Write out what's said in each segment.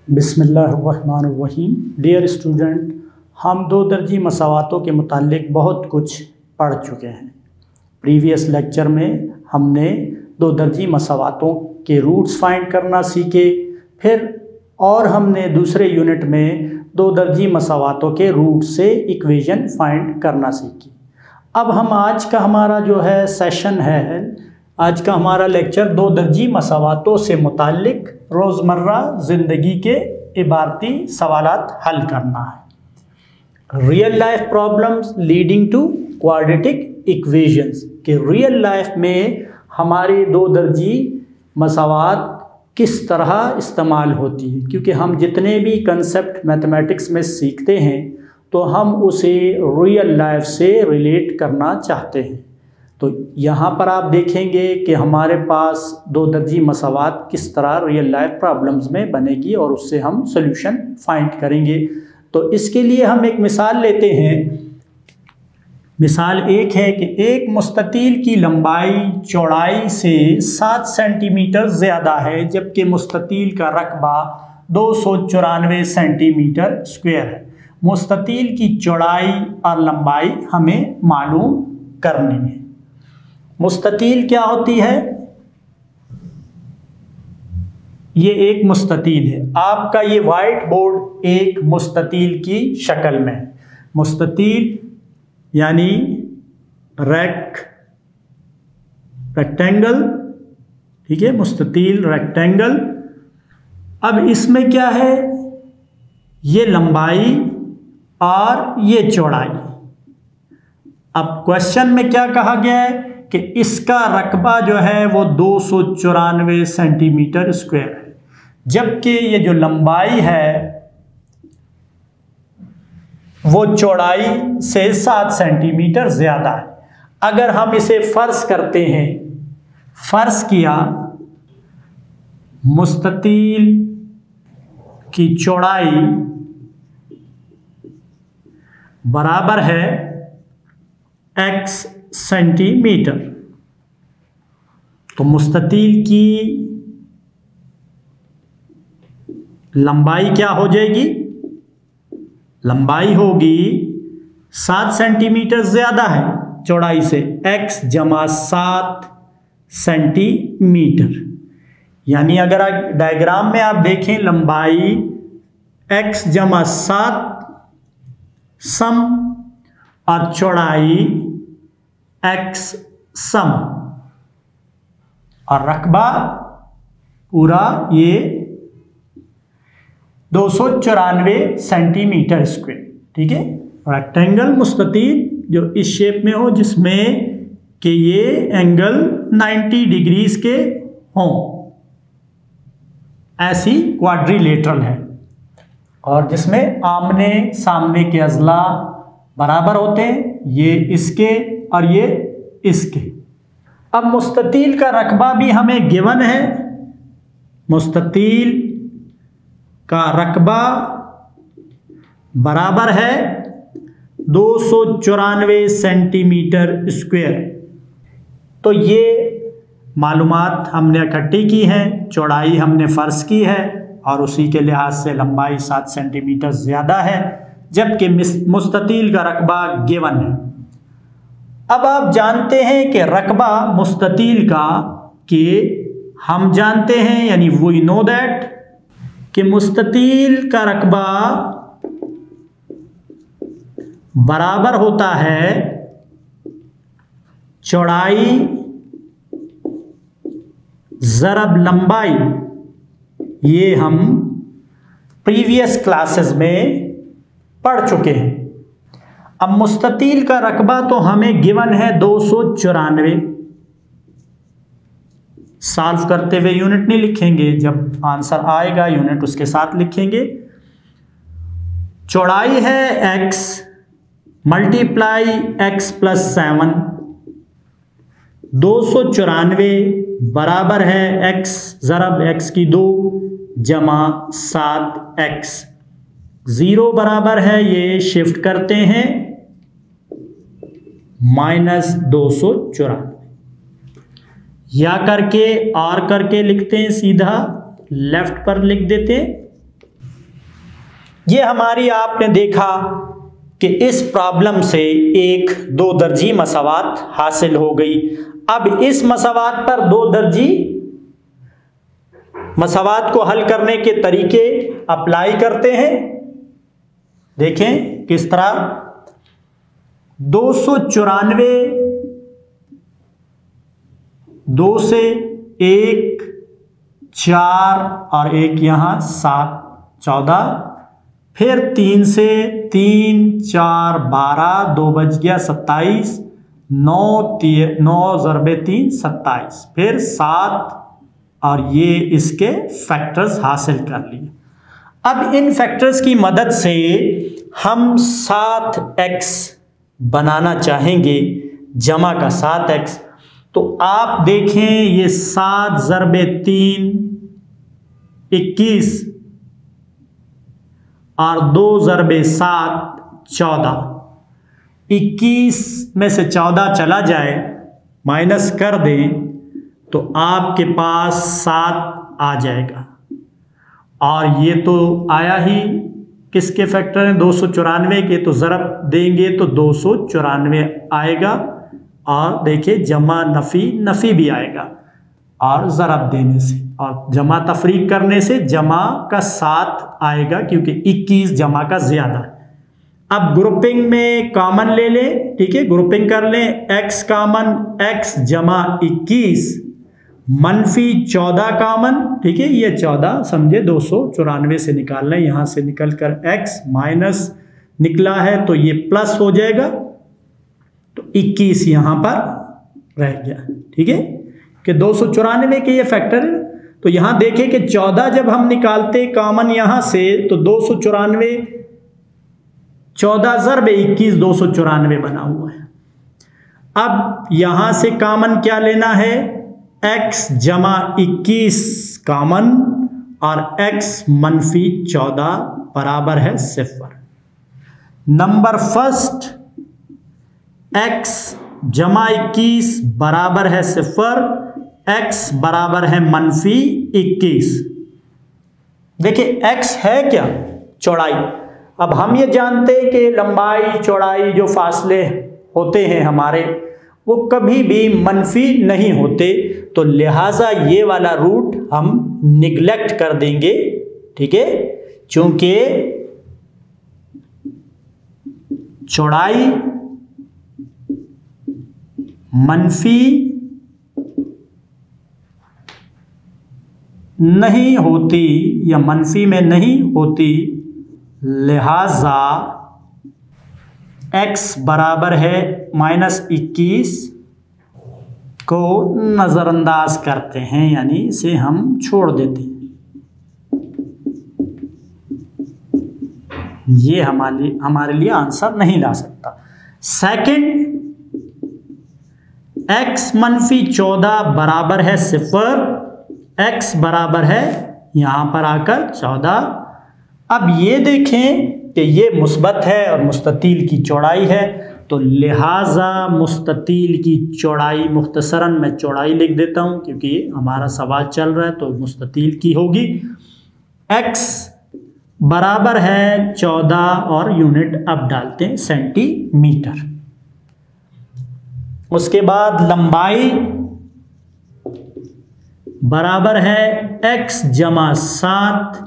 बिस्मिल्लाहिर्रहमानिर्रहीम। Dear student, हम दो दर्जी मसावातों के मुताल्लिक बहुत कुछ पढ़ चुके हैं। प्रीवियस लेक्चर में हमने दो दर्जी मसावातों के रूट्स फाइंड करना सीखे, फिर और हमने दूसरे यूनिट में दो दर्जी मसावातों के रूट से इक्वेशन फाइंड करना सीखी। अब हम आज का हमारा जो है सेशन है, आज का हमारा लेक्चर दो दर्जी मसावातों से मुताल्लिक रोज़मर्रा ज़िंदगी के इबारती सवालात हल करना है। Real life problems leading to quadratic equations के रियल लाइफ में हमारी दो दर्जी मसावात किस तरह इस्तेमाल होती है, क्योंकि हम जितने भी कंसेप्ट मैथमेटिक्स में सीखते हैं तो हम उसे रियल लाइफ से रिलेट करना चाहते हैं। तो यहाँ पर आप देखेंगे कि हमारे पास दो दर्जी मसावात किस तरह रियल लाइफ प्रॉब्लम्स में बनेगी और उससे हम सॉल्यूशन फाइंड करेंगे। तो इसके लिए हम एक मिसाल लेते हैं। मिसाल एक है कि एक मुस्ततील की लंबाई चौड़ाई से 7 सेंटीमीटर ज़्यादा है, जबकि मुस्ततील का रकबा 294 सेंटीमीटर स्क्वायर है। मुस्ततील की चौड़ाई और लंबाई हमें मालूम करनी है। मुस्ततील क्या होती है? ये एक मुस्ततील है। आपका ये वाइट बोर्ड एक मुस्ततील की शक्ल में है। मुस्ततील यानी रेक्टेंगल, ठीक है, मुस्ततील रेक्टेंगल। अब इसमें क्या है? ये लंबाई और ये चौड़ाई। अब क्वेश्चन में क्या कहा गया है कि इसका रकबा जो है वो 294 सेंटीमीटर स्क्वायर है, जबकि ये जो लंबाई है वो चौड़ाई से 7 सेंटीमीटर ज़्यादा है। अगर हम इसे फर्ज करते हैं, फर्ज किया मुस्ततील की चौड़ाई बराबर है x सेंटीमीटर, तो मुस्ततील की लंबाई क्या हो जाएगी? लंबाई होगी 7 सेंटीमीटर ज़्यादा है चौड़ाई से, x जमा 7 सेंटीमीटर। यानी अगर डायग्राम में आप देखें, लंबाई x जमा 7 सम और चौड़ाई x सम, और रकबा पूरा ये 294 सेंटीमीटर स्क्वायर, ठीक है। रेक्टेंगल मुस्ततील जो इस शेप में हो, जिसमें कि ये एंगल 90 डिग्रीज के हों, ऐसी क्वाड्रिलेटरल है, और जिसमें आमने सामने के अज़ला बराबर होते हैं, ये इसके और ये इसके। अब मुस्ततील का रकबा भी हमें गिवन है। मुस्ततील का रकबा बराबर है 294 सेंटीमीटर स्क्वायर। तो ये मालूमात हमने इकट्ठी की हैं, चौड़ाई हमने फ़र्ज की है और उसी के लिहाज से लंबाई 7 सेंटीमीटर ज़्यादा है, जबकि मुस्ततील का रकबा गिवन है। अब आप जानते हैं कि रकबा मुस्ततील का कि हम जानते हैं, यानी वी नो दैट कि मुस्ततील का रकबा बराबर होता है चौड़ाई ज़रब लंबाई। ये हम प्रीवियस क्लासेस में पढ़ चुके हैं। अब मुस्ततील का रकबा तो हमें गिवन है 294। सॉल्व करते हुए यूनिट नहीं लिखेंगे, जब आंसर आएगा यूनिट उसके साथ लिखेंगे। चौड़ाई है x मल्टीप्लाई x प्लस 7, 294 बराबर है x ज़रब x की 2 जमा 7x। 0 बराबर है, ये शिफ्ट करते हैं -294, या करके और करके लिखते हैं, सीधा लेफ्ट पर लिख देते हैं। ये हमारी आपने देखा कि इस प्रॉब्लम से एक दो दर्जी मसावात हासिल हो गई। अब इस मसावात पर दो दर्जी मसावात को हल करने के तरीके अप्लाई करते हैं। देखें किस तरह। 294 2 से 1 4 और 1 यहाँ 7 14, फिर 3 से 3 4 12, 2 बच गया 27, 9 ज़रबे 3 27, फिर 7 और ये इसके फैक्टर्स हासिल कर लिए। अब इन फैक्टर्स की मदद से हम 7x बनाना चाहेंगे, जमा का 7x। तो आप देखें ये 7 ज़रबे 3 21 और 2 ज़रबे 7 14। 21 में से 14 चला जाए, माइनस कर दें तो आपके पास 7 आ जाएगा। और ये तो आया ही किसके फैक्टर हैं, 294 के, तो ज़रब देंगे तो 294 आएगा। और देखिए जमा नफ़ी भी आएगा, और ज़रब देने से और जमा तफरीक करने से जमा का 7 आएगा, क्योंकि 21 जमा का ज़्यादा है। अब ग्रुपिंग में कॉमन ले लें, ठीक है, ग्रुपिंग कर लें। x कॉमन, x जमा 21 मनफी 14 कॉमन, ठीक है, ये 14 समझे 294 से निकाल लें। यहाँ से निकल कर x माइनस निकला है तो ये प्लस हो जाएगा, तो 21 यहाँ पर रह गया, ठीक है, कि 294 के ये फैक्टर है। तो यहाँ देखें कि 14 जब हम निकालते कॉमन यहाँ से तो 294, 14 ज़रबे 21 294 बना हुआ है। अब यहाँ से कॉमन क्या लेना है, x जमा 21 कॉमन और x मनफी 14 बराबर है 0। नंबर फर्स्ट x जमा 21 बराबर है 0, x बराबर है मनफी 21। देखिए x है क्या, चौड़ाई। अब हम ये जानते हैं कि लंबाई चौड़ाई जो फासले होते हैं हमारे, वो कभी भी मनफी नहीं होते, तो लिहाजा ये वाला रूट हम निगलेक्ट कर देंगे, ठीक है, चूंकि चौड़ाई मनफी नहीं होती या मनफी में नहीं होती, लिहाजा x बराबर है -21 को नज़रअंदाज करते हैं, यानी इसे हम छोड़ देते हैं। ये हमारे लिए आंसर नहीं ला सकता। सेकंड, x मनफी 14 बराबर है 0, x बराबर है यहाँ पर आकर 14। अब ये देखें कि ये मुस्बत है और मुस्ततील की चौड़ाई है, तो लिहाजा मुस्ततील की चौड़ाई, मुख्तसरन मैं चौड़ाई लिख देता हूँ क्योंकि हमारा सवाल चल रहा है, तो मुस्ततील की होगी। x बराबर है 14 और यूनिट अब डालते हैं सेंटीमीटर। उसके बाद लंबाई बराबर है x जमा 7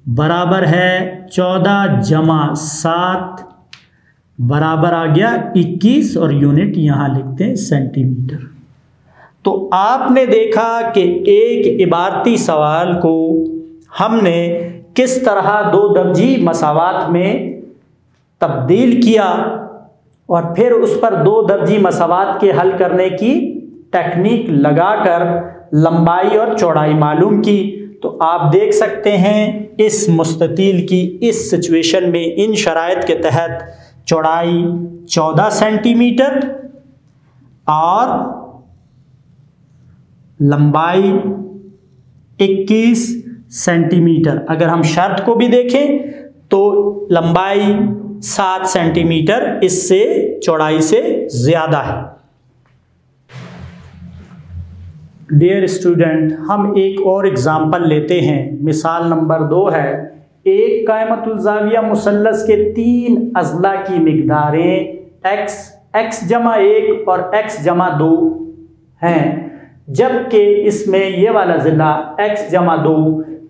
बराबर है 14 जमा 7 बराबर आ गया 21 और यूनिट यहाँ लिखते हैं सेंटीमीटर। तो आपने देखा कि एक इबारती सवाल को हमने किस तरह दो दर्जी मसावात में तब्दील किया और फिर उस पर दो दर्जी मसावात के हल करने की टेक्निक लगाकर लंबाई और चौड़ाई मालूम की। तो आप देख सकते हैं इस मुस्ततील की इस सिचुएशन में इन शराइत के तहत चौड़ाई 14 सेंटीमीटर और लंबाई 21 सेंटीमीटर। अगर हम शर्त को भी देखें तो लंबाई 7 सेंटीमीटर इससे चौड़ाई से ज़्यादा है। डियर स्टूडेंट, हम एक और एग्जाम्पल लेते हैं। मिसाल नंबर 2 है एक कायमतुल ज़ाविया मुसल्लस के 3 अज़ला की मिक़दारें x जमा 1 और x जमा 2 हैं, जबकि इसमें ये वाला ज़िला x जमा 2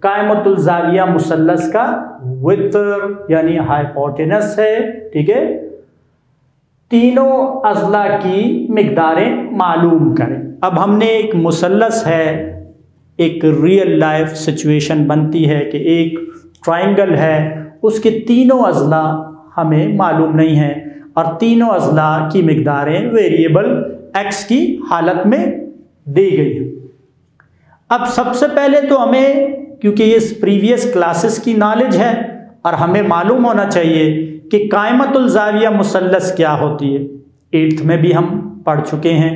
कायमतुल ज़ाविया मुसल्लस का वितर यानी हाइपोटेनस है। ठीक है, तीनों अज़ला की मिक़दारें मालूम करें। अब हमने एक मुसल्लस है, एक रियल लाइफ सिचुएशन बनती है कि एक ट्रायंगल है, उसके तीनों अज़ला हमें मालूम नहीं है और तीनों अज़ला की मिक़दारें वेरिएबल x की हालत में दी गई हैं। अब सबसे पहले तो हमें, क्योंकि ये प्रीवियस क्लासेस की नॉलेज है और हमें मालूम होना चाहिए कि कायमतुल ज़ाविया मुसल्लस क्या होती है। 8th में भी हम पढ़ चुके हैं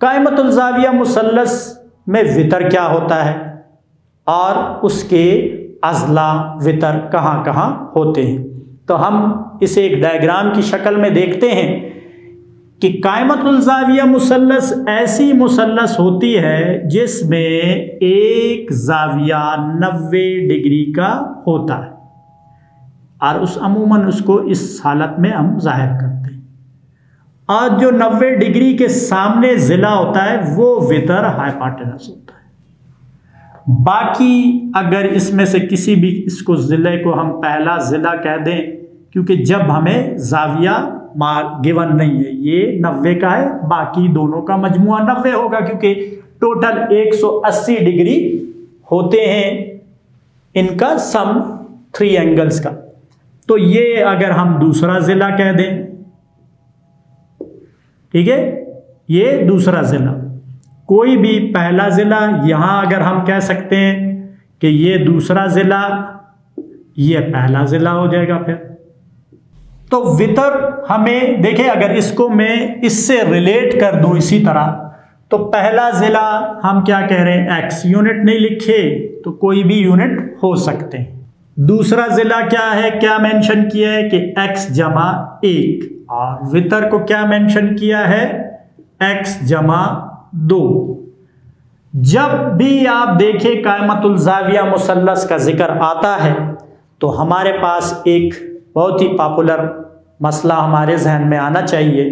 कायमतुल ज़ाविया मुसल्लस में वितर क्या होता है और उसके अज़ला वितर कहाँ कहाँ होते हैं। तो हम इसे एक डायग्राम की शक्ल में देखते हैं कि कायमतुल ज़ाविया मुसल्लस ऐसी मुसल्लस होती है जिसमें एक ज़ाविया 90 डिग्री का होता है और अमूमन उसको इस हालत में हम जाहिर करते हैं, और जो 90 डिग्री के सामने ज़िला होता है वो वितर हाइपोटेनस होता है। बाकी अगर इसमें से किसी भी इसको ज़िले को हम पहला ज़िला कह दें, क्योंकि जब हमें ज़ाविया गिवन नहीं है, ये 90 का है, बाकी दोनों का मजमुआ 90 होगा क्योंकि टोटल 180 डिग्री होते हैं इनका सम 3 एंगल्स का। तो ये अगर हम दूसरा ज़िला कह दें, ठीक है, ये दूसरा ज़िला। कोई भी पहला ज़िला यहां अगर हम कह सकते हैं कि ये दूसरा ज़िला, ये पहला ज़िला हो जाएगा। फिर तो वितर हमें देखें, अगर इसको मैं इससे रिलेट कर दूं इसी तरह, तो पहला ज़िला हम क्या कह रहे हैं, x यूनिट नहीं लिखे तो कोई भी यूनिट हो सकते हैं। दूसरा ज़िला क्या है, क्या मेंशन किया है कि x जमा 1, और वितर को क्या मेंशन किया है, x जमा 2। जब भी आप देखें कायमतुल ज़ाविया मुसल्लस का जिक्र आता है तो हमारे पास एक बहुत ही पॉपुलर मसला हमारे जहन में आना चाहिए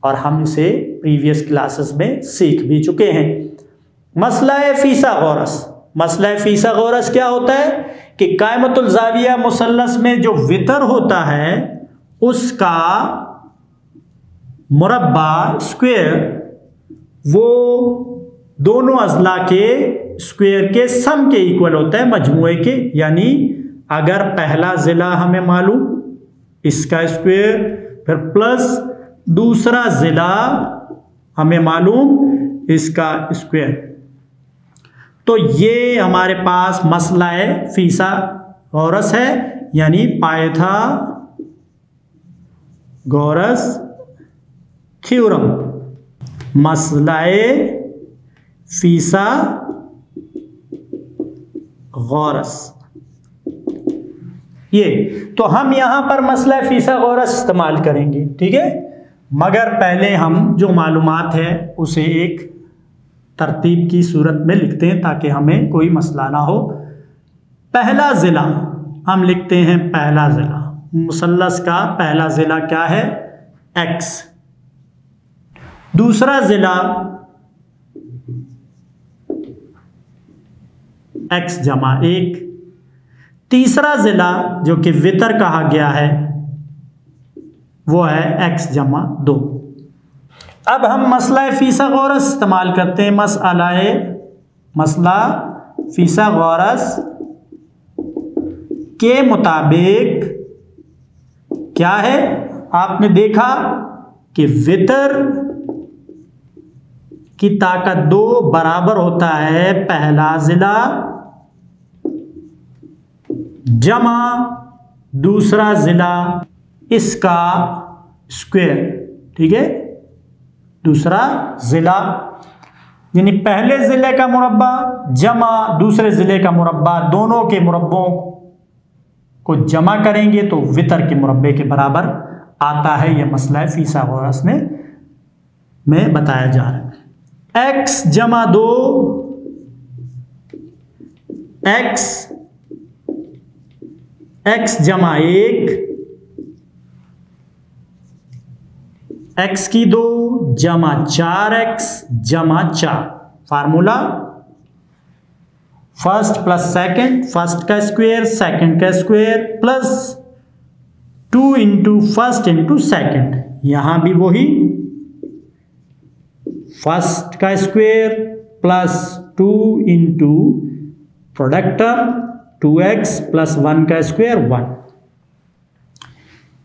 और हम इसे प्रीवियस क्लासेस में सीख भी चुके हैं। मसला फ़ीसागोरस। मसला फ़ीसागोरस क्या होता है कि कायमतुल ज़ाविया मुसल्लस में जो वितर होता है उसका मुरब्बा स्क्वायर वो दोनों अज़ला के स्क्वायर के सम के इक्वल होता है, मजमुए के। यानी अगर पहला ज़िला हमें मालूम, इसका स्क्वायर, फिर प्लस दूसरा ज़िला हमें मालूम, इसका स्क्वायर, तो ये हमारे पास मसला फ़ीसागोरस है, यानी पाइथागोरस थ्योरम। मसला फ़ीसागोरस ये, तो हम यहां पर मसला फ़ीसागोरस इस्तेमाल करेंगे, ठीक है। मगर पहले हम जो मालूमात है उसे एक तरतीब की सूरत में लिखते हैं ताकि हमें कोई मसला ना हो। पहला ज़िला हम लिखते हैं, पहला ज़िला मुसल्लस का पहला ज़िला क्या है, x। दूसरा ज़िला x जमा 1। तीसरा ज़िला जो कि वितर कहा गया है वो है x जमा 2। अब हम मसला फ़ीसागोरस इस्तेमाल करते हैं। मसला फ़ीसागोरस के मुताबिक क्या है, आपने देखा कि वितर की ताकत 2 बराबर होता है पहला ज़िला जमा दूसरा ज़िला इसका स्क्वायर, ठीक है। दूसरा ज़िला यानी पहले ज़िले का मुरब्बा जमा दूसरे ज़िले का मुरब्बा, दोनों के मुरब्बों को जमा करेंगे तो वितर के मुरब्बे के बराबर आता है। यह मसला फ़ीसागोरस में बताया जा रहा है। x जमा 2 x x जमा 1, x की 2 जमा 4x जमा 4। Formula first plus second, first का स्क्वायर सेकंड का square plus 2 into first into second, यहां भी वही फर्स्ट का square plus 2 into product term 2x plus 1 का square 1,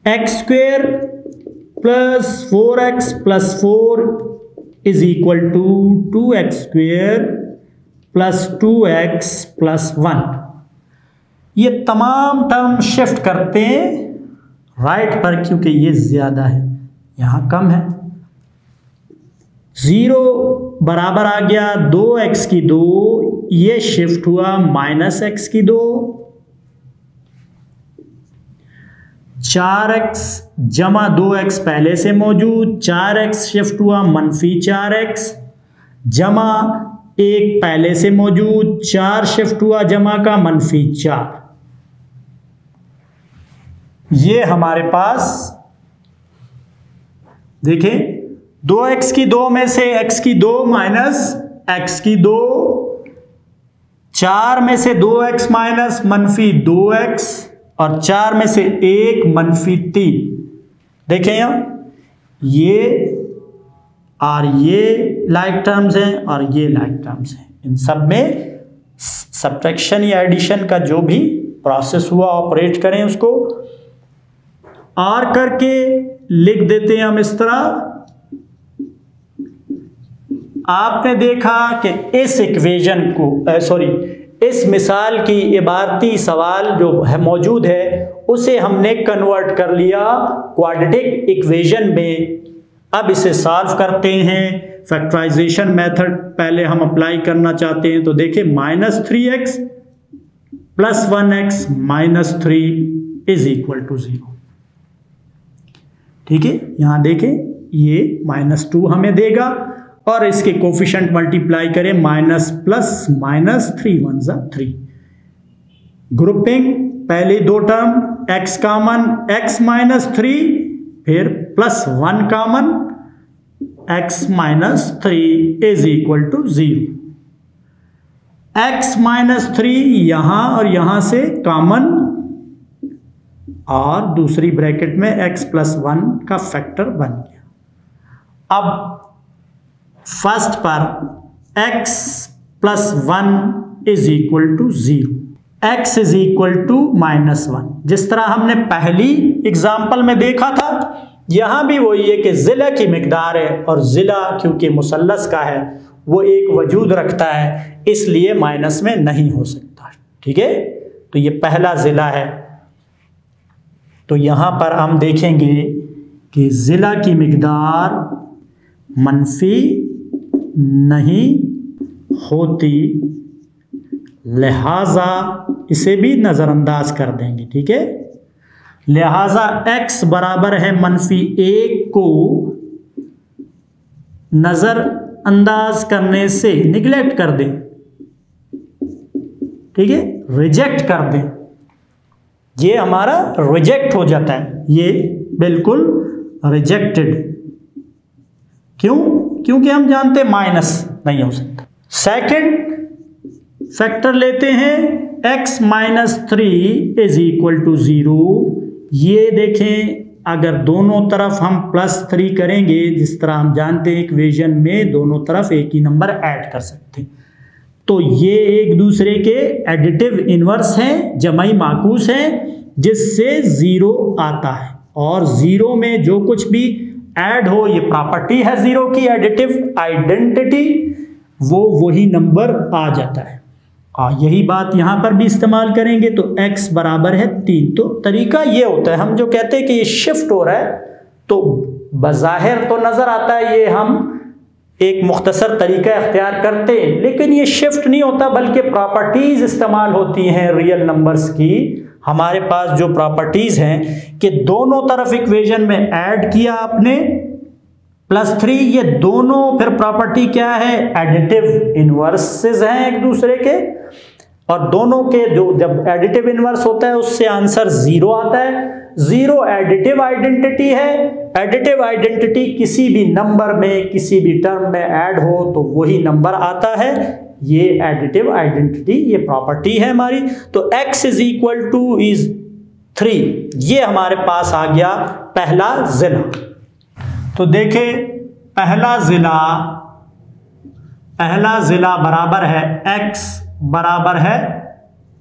x square plus 4x plus 4 is equal to 2x square plus 2x plus 1। ये तमाम term shift करते हैं राइट पर, क्योंकि ये ज्यादा है यहां कम है। 0 बराबर आ गया 2x की 2, ये शिफ्ट हुआ माइनस x की 2, 4x जमा 2x पहले से मौजूद, 4x शिफ्ट हुआ मनफी 4x जमा 1 पहले से मौजूद, 4 शिफ्ट हुआ जमा का मनफी 4। ये हमारे पास देखें 2x की 2 में से x की 2 माइनस x की 2, 4 में से 2x माइनस मनफी 2x और 4 में से 1 मनफी 3। देखें यहां ये और ये लाइक टर्म्स हैं और ये लाइक टर्म्स हैं, इन सब में सब्ट्रैक्शन या एडिशन का जो भी प्रोसेस हुआ ऑपरेट करें उसको आर करके लिख देते हैं हम इस तरह। आपने देखा कि इस इक्वेशन को इस मिसाल की इबारती सवाल जो है मौजूद है उसे हमने कन्वर्ट कर लिया क्वाड्रेटिक इक्वेशन में। अब इसे सॉल्व करते हैं। फैक्टराइजेशन मेथड पहले हम अप्लाई करना चाहते हैं, तो देखिए -3x plus 1x minus 3 is equal to 0। ठीक है, यहां देखें ये -2 हमें देगा और इसके कोफिशिएंट मल्टीप्लाई करें, माइनस प्लस माइनस 3 1 जा 3। ग्रुपिंग पहले 2 term x common x minus 3, फिर plus 1 common x minus 3 is equal to 0। x minus 3 यहां और यहां से कॉमन और दूसरी ब्रैकेट में x प्लस 1 का फैक्टर बन गया। अब फर्स्ट पर x plus 1 is equal to 0, x is equal to -1, जिस तरह हमने पहली एग्जाम्पल में देखा था। यहां भी वही है कि जिला की मिकदार है और जिला क्योंकि मुसल्लस का है वो एक वजूद रखता है, इसलिए माइनस में नहीं हो सकता। ठीक है, तो ये पहला जिला है। तो यहां पर हम देखेंगे कि जिला की मिकदार मनफी नहीं होती, लिहाजा इसे भी नजरअंदाज कर देंगे। ठीक है, लिहाजा x बराबर है -1 को नजरअंदाज करने से निगलेक्ट कर दें। ठीक है, रिजेक्ट कर दें, ये हमारा रिजेक्ट हो जाता है, ये बिल्कुल रिजेक्टेड। क्यों? क्योंकि हम जानते हैं माइनस नहीं हो सकता। सेकंड फैक्टर लेते हैं, x minus 3 is equal to 0। ये देखें, अगर दोनों तरफ हम +3 करेंगे, जिस तरह हम जानते हैं इक्वेशन में दोनों तरफ एक ही नंबर ऐड कर सकते हैं, तो ये एक दूसरे के एडिटिव इनवर्स हैं, जमाई माकूस हैं, जिससे 0 आता है। और 0 में जो कुछ भी ऐड हो, ये प्रॉपर्टी है 0 की, एडिटिव आइडेंटिटी, वो वही नंबर आ जाता है। यही बात यहां पर भी इस्तेमाल करेंगे, तो x बराबर है 3। तो तरीका ये होता है, हम जो कहते हैं कि ये शिफ्ट हो रहा है, तो बज़ाहिर तो नजर आता है ये हम एक मुख्तसर तरीका इख्तियार करते हैं, लेकिन ये शिफ्ट नहीं होता, बल्कि प्रॉपर्टीज इस्तेमाल होती हैं रियल नंबर्स की। हमारे पास जो प्रॉपर्टीज हैं कि दोनों तरफ इक्वेशन में ऐड किया आपने +3, ये दोनों फिर प्रॉपर्टी क्या है, एडिटिव इनवर्सेस हैं एक दूसरे के। और दोनों के जो जब एडिटिव इनवर्स होता है उससे आंसर 0 आता है। 0 एडिटिव आइडेंटिटी है। एडिटिव आइडेंटिटी किसी भी नंबर में किसी भी टर्म में ऐड हो तो वही नंबर आता है। ये एडिटिव आइडेंटिटी, ये प्रॉपर्टी है हमारी। तो x is equal two is 3, ये हमारे पास आ गया पहला जिला। तो देखें पहला जिला बराबर है x बराबर है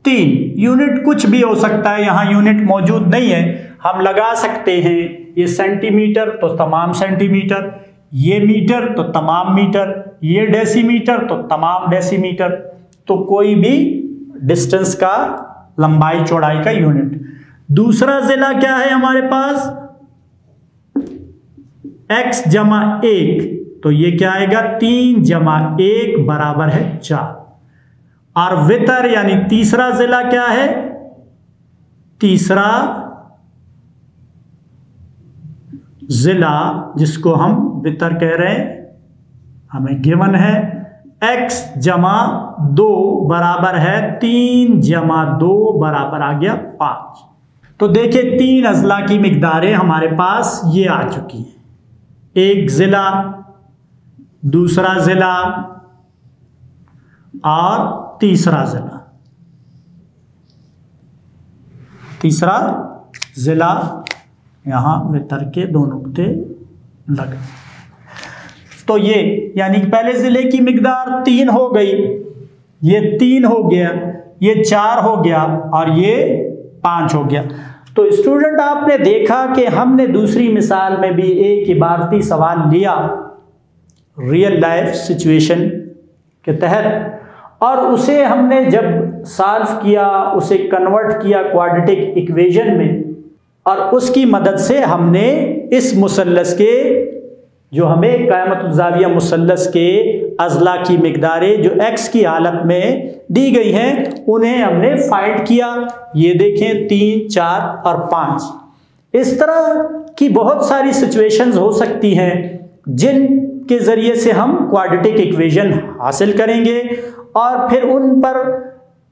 3। यूनिट कुछ भी हो सकता है, यहां यूनिट मौजूद नहीं है, हम लगा सकते हैं। ये सेंटीमीटर तो तमाम सेंटीमीटर, ये मीटर तो तमाम मीटर, ये डेसीमीटर तो तमाम डेसीमीटर, तो कोई भी डिस्टेंस का लंबाई चौड़ाई का यूनिट। दूसरा जिला क्या है हमारे पास, x जमा 1, तो ये क्या आएगा 3 जमा 1 बराबर है 4। और वितर यानी तीसरा जिला क्या है, तीसरा जिला जिसको हम वितर कह रहे हैं, हमें गिवन है x जमा 2 बराबर है 3 जमा 2 बराबर आ गया 5। तो देखिए 3 अजला की मिकदारें हमारे पास ये आ चुकी हैं। एक जिला, दूसरा जिला और तीसरा जिला यहां वितर के 2 नुक्ते लगे। तो ये यानी पहले जिले की मिकदार 3 हो गई, ये 3 हो गया, ये 4 हो गया और ये 5 हो गया। तो स्टूडेंट आपने देखा कि हमने दूसरी मिसाल में भी एक इबारती सवाल लिया रियल लाइफ सिचुएशन के तहत, और उसे हमने जब सॉल्व किया, उसे कन्वर्ट किया क्वाड्रेटिक इक्वेशन में, और उसकी मदद से हमने इस मुसल्लस के, जो हमें क़यामतुज़्ज़ाविया मुसल्लस के अज़ला की मिकदारें जो x की हालत में दी गई हैं, उन्हें हमने फाइंड किया। ये देखें 3, 4 और 5। इस तरह की बहुत सारी सिचुएशंस हो सकती हैं जिनके ज़रिए से हम क्वाड्रेटिक इक्वेशन हासिल करेंगे और फिर उन पर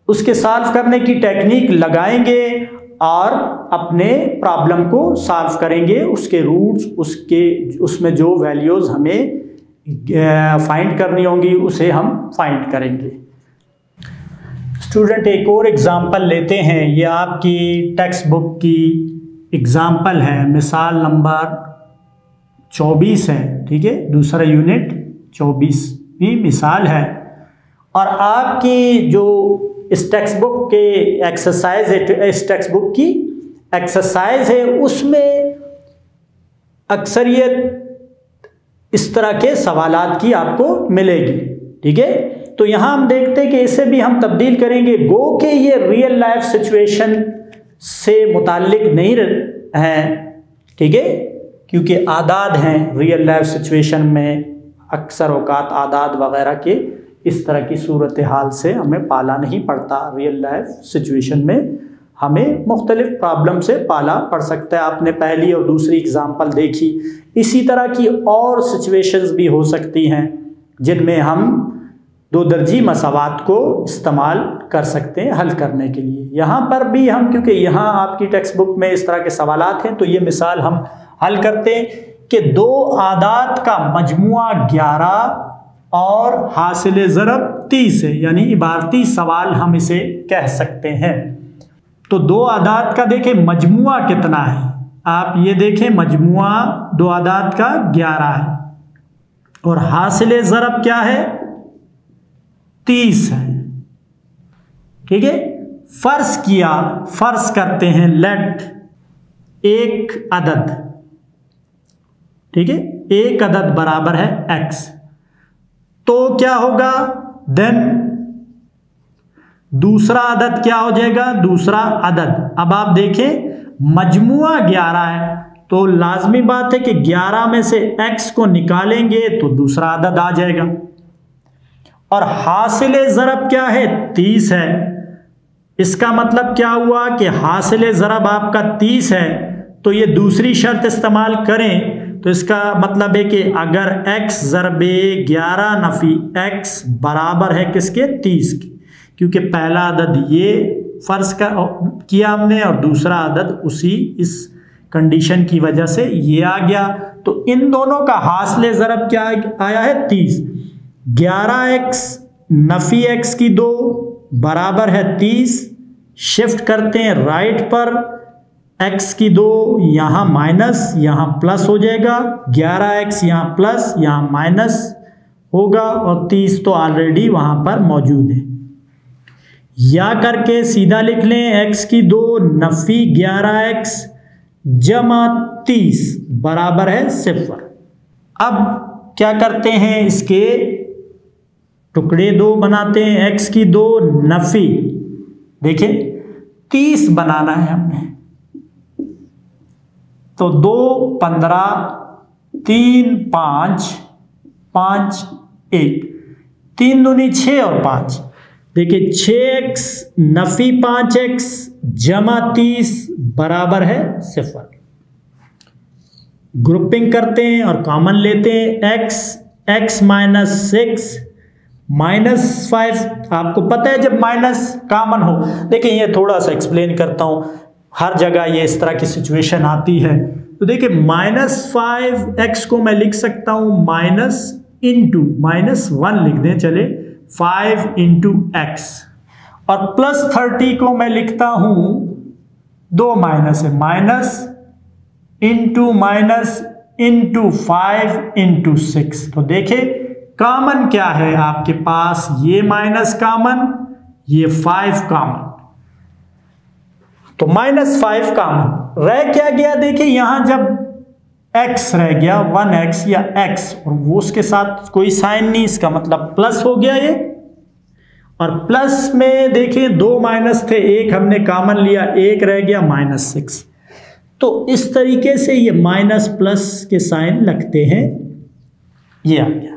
उसके सॉल्व करने की टेक्निक लगाएंगे और अपने प्रॉब्लम को सॉल्व करेंगे। उसके रूट्स, उसमें जो वैल्यूज़ हमें फाइंड करनी होंगी उसे हम फाइंड करेंगे। स्टूडेंट एक और एग्जांपल लेते हैं। ये आपकी टेक्स्ट बुक की एग्जांपल है, मिसाल नंबर 24 है, ठीक है, दूसरा यूनिट 24वीं मिसाल है। और आपकी जो इस टेक्स्ट बुक के एक्सरसाइज है, इस टेक्स्ट बुक की एक्सरसाइज है, उसमें अक्सरियत इस तरह के सवालात की आपको मिलेगी, ठीक है। तो यहाँ हम देखते हैं कि इसे भी हम तब्दील करेंगे। गो के ये रियल लाइफ सिचुएशन से मुताल्लिक नहीं हैं, ठीक है, क्योंकि आदाद हैं। रियल लाइफ सिचुएशन में अक्सर औकात आदाद वगैरह के इस तरह की सूरत हाल से हमें पाला नहीं पड़ता। रियल लाइफ सिचुएशन में हमें मुख्तलिफ प्रॉब्लम से पाला पड़ सकता है। आपने पहली और दूसरी एग्जांपल देखी, इसी तरह की और सिचुएशंस भी हो सकती हैं जिनमें हम 2 दर्जी मसावात को इस्तेमाल कर सकते हैं हल करने के लिए। यहाँ पर भी हम, क्योंकि यहाँ आपकी टेक्स्ट बुक में इस तरह के सवालात हैं, तो ये मिसाल हम हल करते हैं कि 2 आदाद का मजमुआ 11 और हासिल ज़रब 30 है, यानी इबारती सवाल हम इसे कह सकते हैं। तो 2 आदाद का देखें मजमुआ कितना है, आप ये देखें मजमुआ 2 आदाद का 11 है और हासिल ज़रब क्या है 30 है, ठीक है। फर्ज करते हैं लेट एक अदद, ठीक है, एक अदद बराबर है x, तो क्या होगा देन दूसरा अदद क्या हो जाएगा, दूसरा अदद। अब आप देखें मजमुआ 11 है, तो लाजमी बात है कि 11 में से x को निकालेंगे तो दूसरा अदद आ जाएगा। और हासिल ज़रब क्या है 30 है, इसका मतलब क्या हुआ कि हासिल ज़रब आपका 30 है, तो ये दूसरी शर्त इस्तेमाल करें तो इसका मतलब है कि अगर x ज़रबे 11 नफ़ी x बराबर है किसके 30 की, क्योंकि पहला अदद ये फर्ज किया हमने और दूसरा अदद उसी इस कंडीशन की वजह से ये आ गया। तो इन दोनों का हासिल ज़रब क्या आया है 30। 11x नफ़ी x की 2 बराबर है 30। शिफ्ट करते हैं राइट पर, x की 2 यहाँ माइनस यहाँ प्लस हो जाएगा, 11x यहाँ प्लस यहाँ माइनस होगा और 30 तो ऑलरेडी वहाँ पर मौजूद है। या करके सीधा लिख लें x की 2 नफ़ी 11x जमा 30 बराबर है 0। अब क्या करते हैं, इसके टुकड़े 2 बनाते हैं। x की 2 नफ़ी, देखिए 30 बनाना है हमने, तो 2 15 3 5 5 1 3 दूनी 6 और 5, देखिए 6x नफ़ी 5x जमा 30 बराबर है 0। ग्रुपिंग करते हैं और कॉमन लेते हैं। x माइनस 6 माइनस 5, आपको पता है जब माइनस कॉमन हो, देखिए ये थोड़ा सा एक्सप्लेन करता हूँ, हर जगह ये इस तरह की सिचुएशन आती है। तो देखिए -5x को मैं लिख सकता हूँ माइनस इंटू -1 लिख दें, चले 5 इंटू x, और +30 को मैं लिखता हूँ 2 माइनस है, minus into minus into 5 into 6। तो देखिए कॉमन क्या है आपके पास, ये माइनस कॉमन, ये 5 कॉमन, तो -5 कॉमन रह क्या गया, देखिए यहां जब x रह गया 1x या x और वो उसके साथ कोई साइन नहीं, इसका मतलब प्लस हो गया ये, और प्लस में देखिए 2 माइनस थे, 1 हमने कॉमन लिया, 1 रह गया -6। तो इस तरीके से ये माइनस प्लस के साइन लगते हैं, ये आ गया।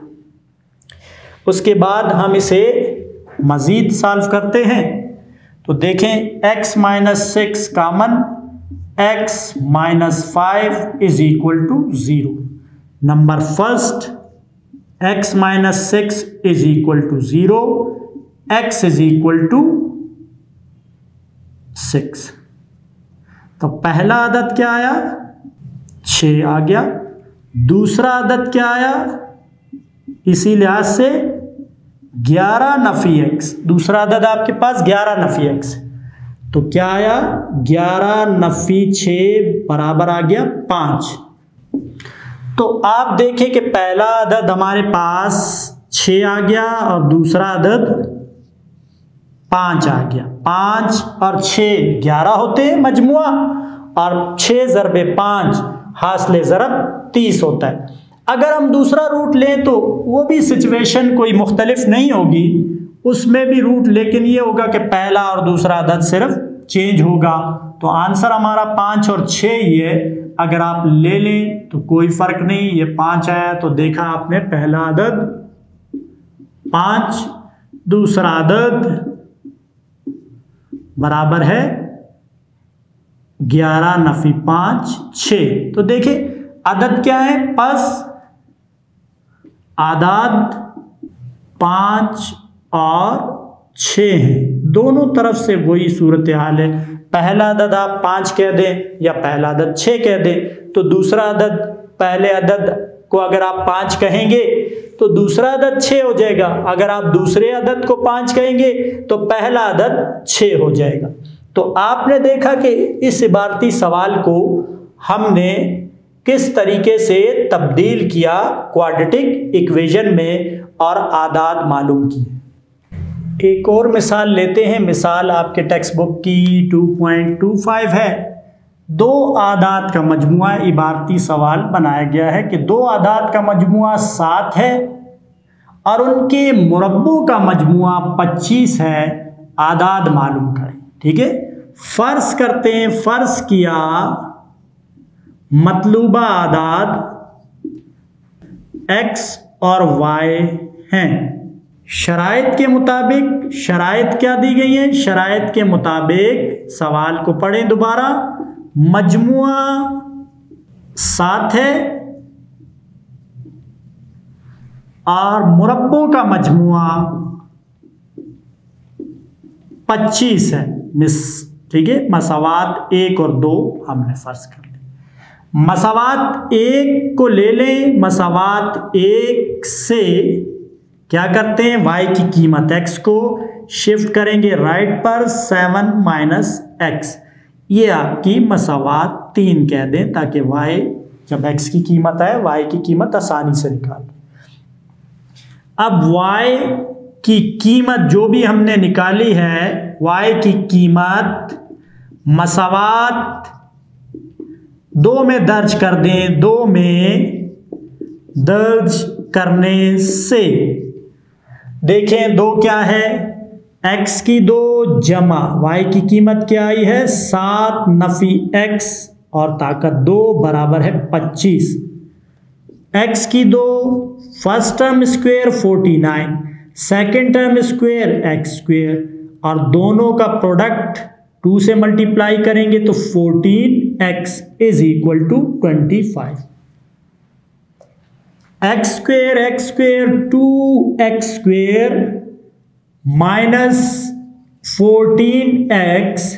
उसके बाद हम इसे मजीद सॉल्व करते हैं, तो देखें x minus 6 common, x minus 5 is equal to 0। Number first x minus 6 is equal to 0, x is equal to 6। तो पहला अदद क्या आया, 6 आ गया। दूसरा अदद क्या आया, इसी लिहाज से 11 नफ़ी x, दूसरा अदद आपके पास 11 नफ़ी x, तो क्या आया 11 नफ़ी 6 बराबर आ गया 5। तो आप देखें कि पहला अदद हमारे पास 6 आ गया और दूसरा अदद 5 आ गया। 5 और 6 11 होते हैं मजमुआ, और 6 ज़रबे 5 हासिल ज़रब 30 होता है। अगर हम दूसरा रूट लें तो वो भी सिचुएशन कोई मुख्तलिफ नहीं होगी, उसमें भी रूट, लेकिन ये होगा कि पहला और दूसरा अदद सिर्फ चेंज होगा। तो आंसर हमारा 5 और 6 ही है। अगर आप ले लें तो कोई फ़र्क नहीं, ये 5 आया तो देखा आपने पहला अदद 5, दूसरा अदद बराबर है 11 नफ़ी 5 6। तो देखिए अदद क्या है, बस आदाद 5 और 6 हैं, दोनों तरफ से वही सूरत हाल है। पहला अदद आप 5 कह दें या पहला अदद 6 कह दें, तो दूसरा अदद पहले अदद को अगर आप 5 कहेंगे तो दूसरा अदद 6 हो जाएगा, अगर आप दूसरे अदद को 5 कहेंगे तो पहला अदद 6 हो जाएगा। तो आपने देखा कि इस इबारती सवाल को हमने किस तरीके से तब्दील किया क्वाड्रेटिक इक्वेशन में और आदाद मालूम किए। एक और मिसाल लेते हैं, मिसाल आपके टेक्स्ट बुक की 2.25 है। 2 आदाद का मजमुआ इबारती सवाल बनाया गया है कि 2 आदाद का मजमुआ 7 है और उनके मुरब्बों का मजमुआ 25 है, आदाद मालूम करें। ठीक है, फर्ज करते हैं, फर्ज किया मतलूबा आदाद x और y हैं। शराइत के मुताबिक, शराइत क्या दी गई है, शराइत के मुताबिक सवाल को पढ़ें दोबारा, मजमुआ 7 है और मुरब्बों का मजमुआ 25 है मिस, ठीक है। मसावात 1 और 2 हमने फर्ज कर लिया। मसावात 1 को ले लें, मसावात 1 से क्या करते हैं, y की कीमत x को शिफ्ट करेंगे राइट पर 7 माइनस x, ये आपकी मसावात 3 कह दें, ताकि y जब x की कीमत आए y की कीमत आसानी से निकाल लें। अब y की कीमत जो भी हमने निकाली है, y की कीमत मसावात 2 में दर्ज कर दें। 2 में दर्ज करने से देखें 2 क्या है, x की 2 जमा y की कीमत क्या आई है 7 नफी x और ताकत 2 बराबर है 25। x की 2 first term square 49, second term square x square और दोनों का प्रोडक्ट 2 से मल्टीप्लाई करेंगे तो 14x is equal to 25। x square 2x square minus 14x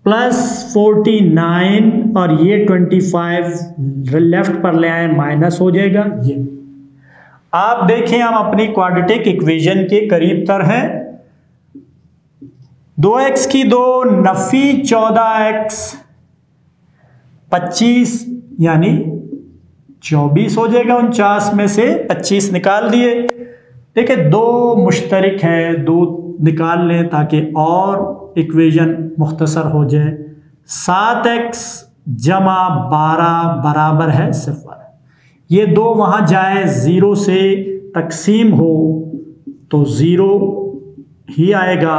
plus 49 और ये 25 लेफ्ट पर ले आए माइनस हो जाएगा। ये आप देखें हम अपनी क्वाड्रेटिक इक्वेशन के करीब तर हैं। 2x की 2 नफी 14x 25 यानी 24 हो जाएगा। 49 में से 25 निकाल दिए। देखिए 2 मुश्तरिक है, 2 निकाल लें ताकि और इक्वेशन मुख्तसर हो जाए। 7x जमा 12 बराबर है 0। ये 2 वहाँ जाए 0 से तकसीम हो तो 0 ही आएगा।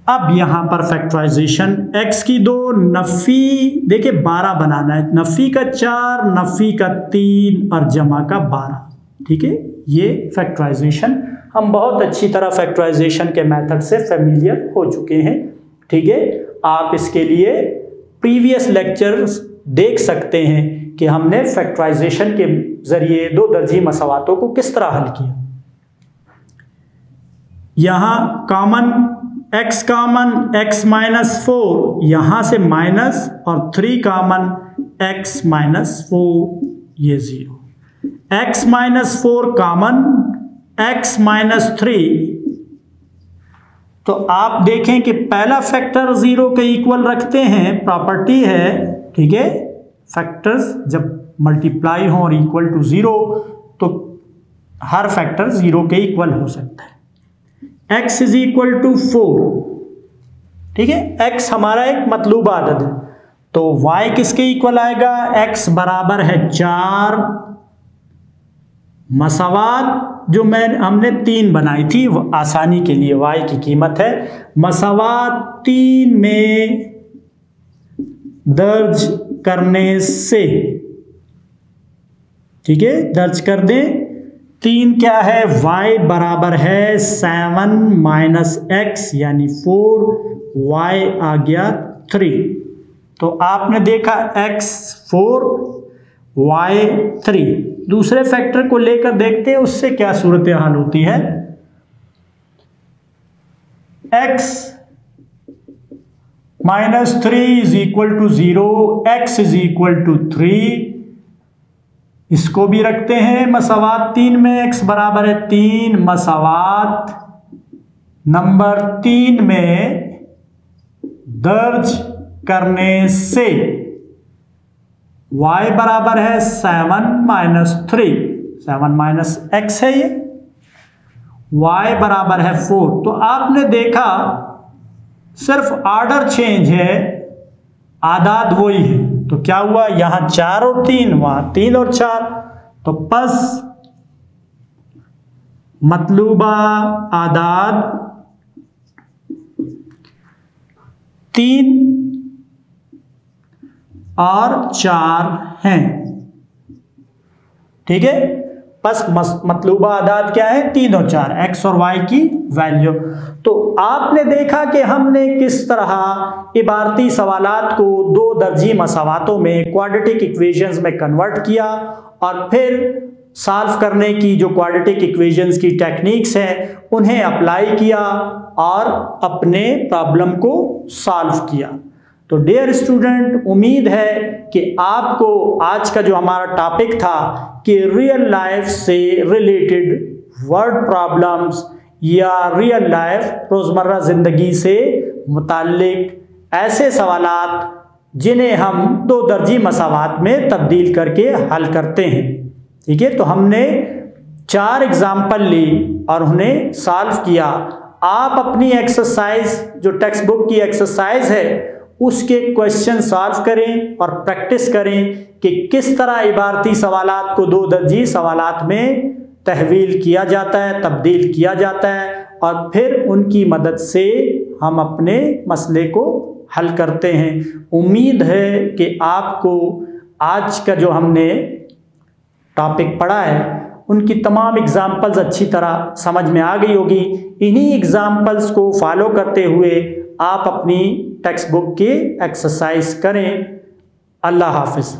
अब यहां पर फैक्टराइजेशन x की 2 नफी देखिए 12 बनाना है, नफी का 4 नफी का 3 और जमा का 12, ठीक है। ये फैक्टराइजेशन हम बहुत अच्छी तरह फैक्टराइजेशन के मेथड से फेमिलियर हो चुके हैं, ठीक है। आप इसके लिए प्रीवियस लेक्चर्स देख सकते हैं कि हमने फैक्टराइजेशन के जरिए 2 दर्जी मसावातों को किस तरह हल किया। यहां common x common x minus 4, यहां से माइनस और 3 कॉमन x माइनस 4, ये 0। x minus 4 common x minus 3, तो आप देखें कि पहला फैक्टर 0 के इक्वल रखते हैं, प्रॉपर्टी है, ठीक है। फैक्टर्स जब मल्टीप्लाई हो और इक्वल टू 0 तो हर फैक्टर 0 के इक्वल हो सकता है। x इज इक्वल टू 4, ठीक है। x हमारा एक मतलूब आदद है तो y किसके इक्वल आएगा, x बराबर है 4। मसावात जो हमने 3 बनाई थी वो आसानी के लिए y की कीमत है, मसावात 3 में दर्ज करने से, ठीक है, दर्ज कर दें। 3 क्या है, y बराबर है 7 माइनस x यानी 4, y आ गया 3। तो आपने देखा x 4 y 3। दूसरे फैक्टर को लेकर देखते हैं उससे क्या सूरत हाल होती है। x minus 3 is equal to 0, x is equal to 3। इसको भी रखते हैं मसावात 3 में, x बराबर है 3। मसावात नंबर 3 में दर्ज करने से y बराबर है 7 माइनस 3, 7 माइनस x है ये, y बराबर है 4। तो आपने देखा सिर्फ ऑर्डर चेंज है, आदाद वही है। तो क्या हुआ, यहां 4 और 3, वहां 3 और 4, तो बस मतलूबा आदाद 3 और 4 हैं, ठीक है। बस मतलूबा आदाद क्या है, 3 और 4, x और y की वैल्यू। तो आपने देखा कि हमने किस तरह इबारती सवालात को 2 दर्जी मसावातों में क्वाड्रेटिक इक्वेशंस में कन्वर्ट किया और फिर सॉल्व करने की जो क्वाड्रेटिक इक्वेशंस की टेक्निक्स हैं उन्हें अप्लाई किया और अपने प्रॉब्लम को सॉल्व किया। तो डियर स्टूडेंट, उम्मीद है कि आपको आज का जो हमारा टॉपिक था कि रियल लाइफ से रिलेटेड वर्ड प्रॉब्लम्स या रियल लाइफ रोज़मर्रा ज़िंदगी से मुताल्लिक ऐसे सवालात जिन्हें हम 2 दर्जी मसावात में तब्दील करके हल करते हैं। ठीक है, तो हमने 4 एग्जाम्पल ली और उन्हें सॉल्व किया। आप अपनी एक्सरसाइज जो टेक्स्ट बुक की एक्सरसाइज है उसके क्वेश्चन सॉल्व करें और प्रैक्टिस करें कि किस तरह इबारती सवालात को 2 दर्जी सवालात में तहवील किया जाता है, तब्दील किया जाता है और फिर उनकी मदद से हम अपने मसले को हल करते हैं। उम्मीद है कि आपको आज का जो हमने टॉपिक पढ़ा है उनकी तमाम एग्जाम्पल्स अच्छी तरह समझ में आ गई होगी। इन्हीं एग्जाम्पल्स को फॉलो करते हुए आप अपनी टेक्स्ट बुक की एक्सरसाइज करें। अल्लाह हाफिज़।